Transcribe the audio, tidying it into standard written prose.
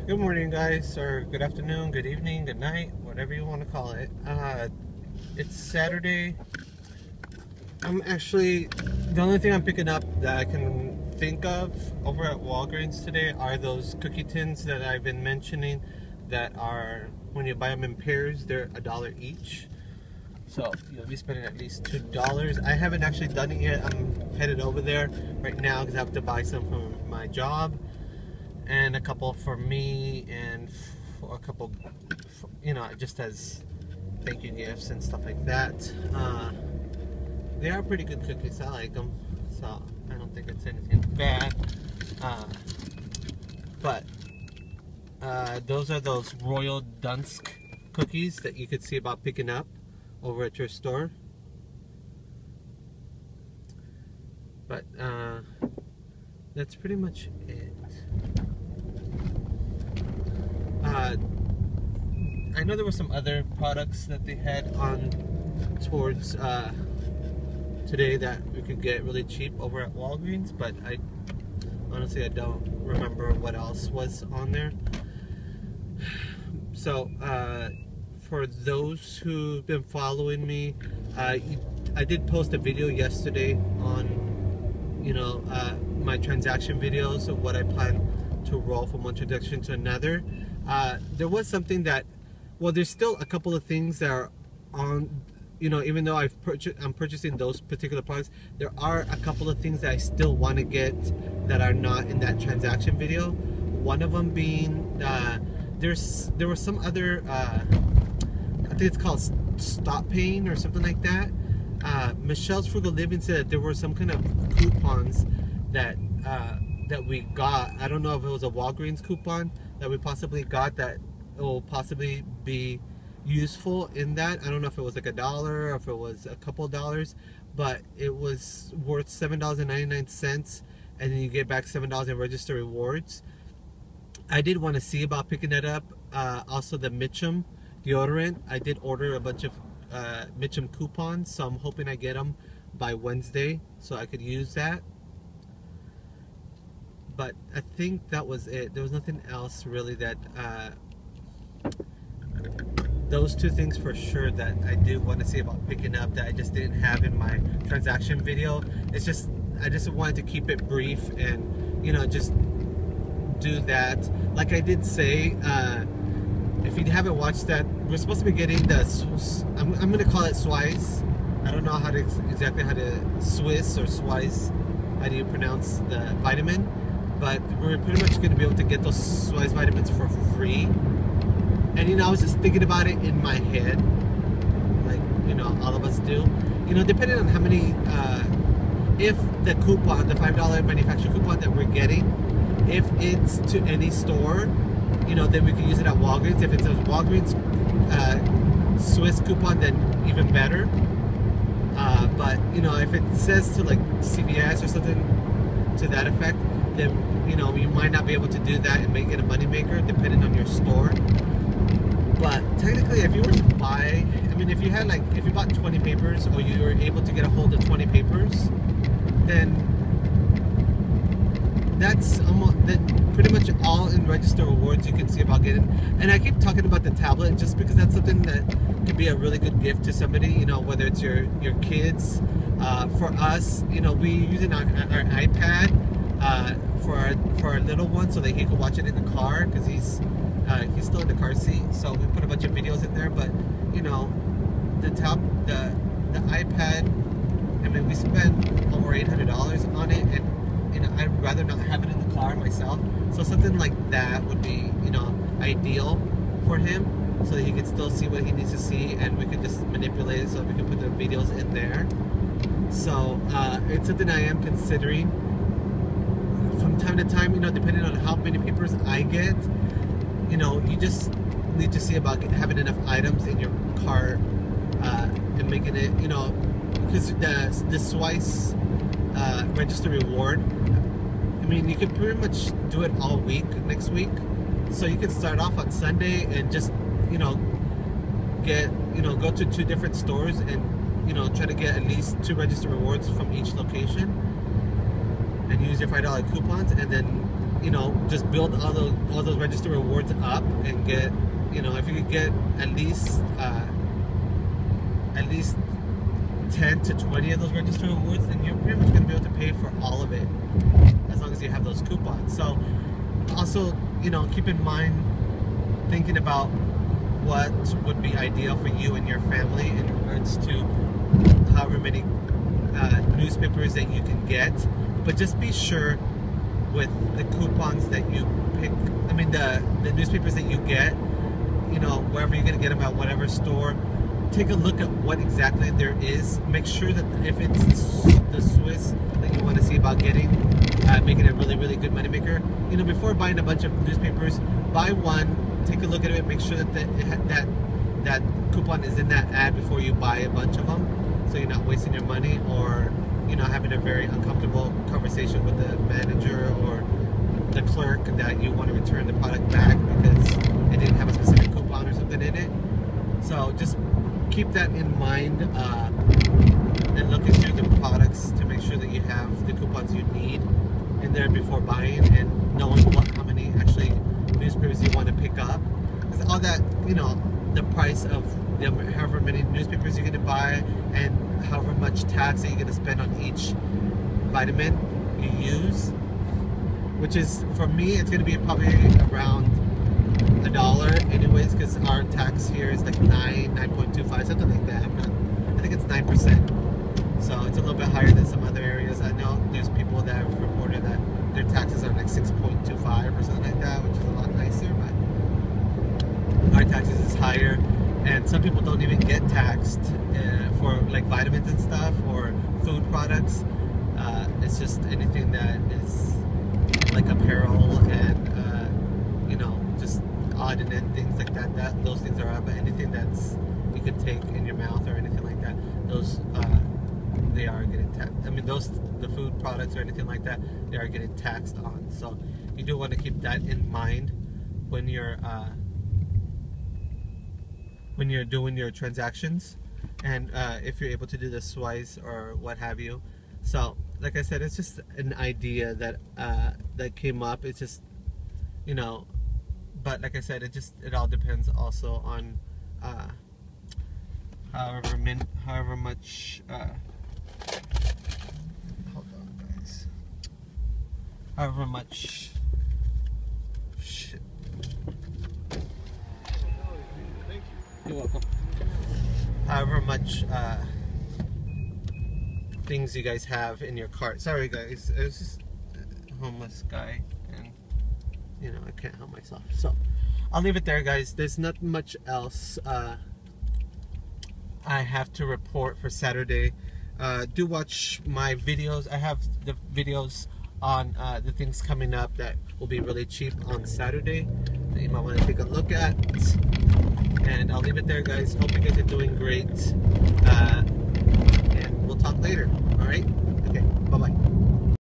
Good morning, guys, or good afternoon, good evening, good night, whatever you want to call it. It's Saturday. The only thing I'm picking up that I can think of over at Walgreens today are those cookie tins that I've been mentioning that are, when you buy them in pairs, they're $1 each. So you'll be spending at least $2. I haven't actually done it yet. I'm headed over there right now because I have to buy some for my job, and a couple for me, and for a couple, just as thank you gifts and stuff like that. They are pretty good cookies. I like them, so I don't think it's anything bad. But those are those Royal Dunsk cookies that you could see about picking up over at your store. But that's pretty much it. I know there were some other products that they had on towards today that we could get really cheap over at Walgreens, but I don't remember what else was on there. So for those who've been following me, I did post a video yesterday on my transaction videos of what I plan to roll from one transaction to another. There was something that, well, there's still a couple of things that are on, even though I'm purchasing those particular products, there are a couple of things that I still want to get that are not in that transaction video. One of them being, there was some other, I think it's called Stop Pain or something like that. Michelle's Frugal Living said that there were some kind of coupons that we got. I don't know if it was a Walgreens coupon that we possibly got that will possibly be useful in that. I don't know if it was like $1 or if it was a couple dollars, but it was worth $7.99, and then you get back $7 in register rewards. I did want to see about picking that up. Also the Mitchum deodorant, I did order a bunch of Mitchum coupons, so I'm hoping I get them by Wednesday so I could use that. But I think that was it. There was nothing else really that those two things for sure that I do want to see about picking up that I just didn't have in my transaction video. It's just, I just wanted to keep it brief and just do that. Like I did say, if you haven't watched that, we're supposed to be getting the I'm gonna call it Swiss. I don't know exactly how to Swiss or Swiss, how do you pronounce the vitamin, but we're pretty much going to be able to get those Swiss vitamins for free. And I was just thinking about it in my head, like all of us do. Depending on how many, if the coupon, the $5 manufacturer coupon that we're getting, if it's to any store, then we can use it at Walgreens. If it's a Walgreens Swiss coupon, then even better. But if it says to like CVS or something to that effect, then you might not be able to do that and make it a moneymaker depending on your store. But technically, if you were to buy, if you bought 20 papers, or you were able to get a hold of 20 papers, then that's pretty much all in register rewards you can see about getting. And I keep talking about the tablet just because that's something that could be a really good gift to somebody, whether it's your kids. For us, we using our iPad for our little one so that he could watch it in the car, because he's still in the car seat. So we put a bunch of videos in there. But the iPad, we spent over $800 on it, and I'd rather not have it in the car myself. So something like that would be ideal for him, so that he could still see what he needs to see, and we could just manipulate it so we can put the videos in there. So it's something I am considering from time to time, depending on how many papers I get. You just need to see about having enough items in your cart and making it, because the Swiss register reward, you could pretty much do it all week next week. So you could start off on Sunday and just go to 2 different stores and try to get at least 2 register rewards from each location, and use your $5 coupons, and then you know, just build all those register rewards up and get, you know, if you could get at least 10 to 20 of those register rewards, then you're pretty much going to be able to pay for all of it as long as you have those coupons. So also, you know, keep in mind thinking about what would be ideal for you and your family in regards to however many newspapers that you can get. But just be sure with the coupons that you pick, I mean the newspapers that you get, you know, wherever you're going to get them, at whatever store, take a look at what exactly there is. Make sure that if it's the Swiss that you want to see about getting, making it a really, really good moneymaker, you know, before buying a bunch of newspapers, buy one, take a look at it, make sure that that coupon is in that ad before you buy a bunch of them, so you're not wasting your money, or, you know, having a very uncomfortable conversation with the manager or the clerk that you want to return the product back because it didn't have a specific coupon or something in it. So just keep that in mind, and look into the products to make sure that you have the coupons you need in there before buying, and knowing how many actually newspapers you want to pick up. Because all that, you know, the price of however many newspapers you're going to buy and however much tax that you're going to spend on each vitamin you use, which is, for me, it's going to be probably around $1 anyways, because our tax here is like 9.25, something like that. I think it's 9%, so it's a little bit higher than some other areas. I know there's people that have reported that their taxes are like 6.25 or something like that, which is a lot nicer, but our taxes is higher, and some people don't even get taxed for like vitamins and stuff or food products. It's just anything that is like apparel and you know, just odd and end things like that, those things are up. But anything that's you could take in your mouth or anything like that, those they are getting taxed. I mean, the food products or anything like that, they are getting taxed on. So you do want to keep that in mind when you're doing your transactions, and if you're able to do the Swice or what have you. So like I said, it's just an idea that that came up. It's just, you know, but like I said, it all depends also on however much hold on guys, however much shit. Thank you. You're welcome. However much things you guys have in your cart. Sorry guys, it was just a homeless guy, and you know, I can't help myself. So I'll leave it there, guys. There's not much else I have to report for Saturday. Do watch my videos. I have the videos on the things coming up that will be really cheap on Saturday that you might want to take a look at. And I'll leave it there, guys. Hope you guys are doing great. And we'll talk later. Alright? Okay. Bye-bye.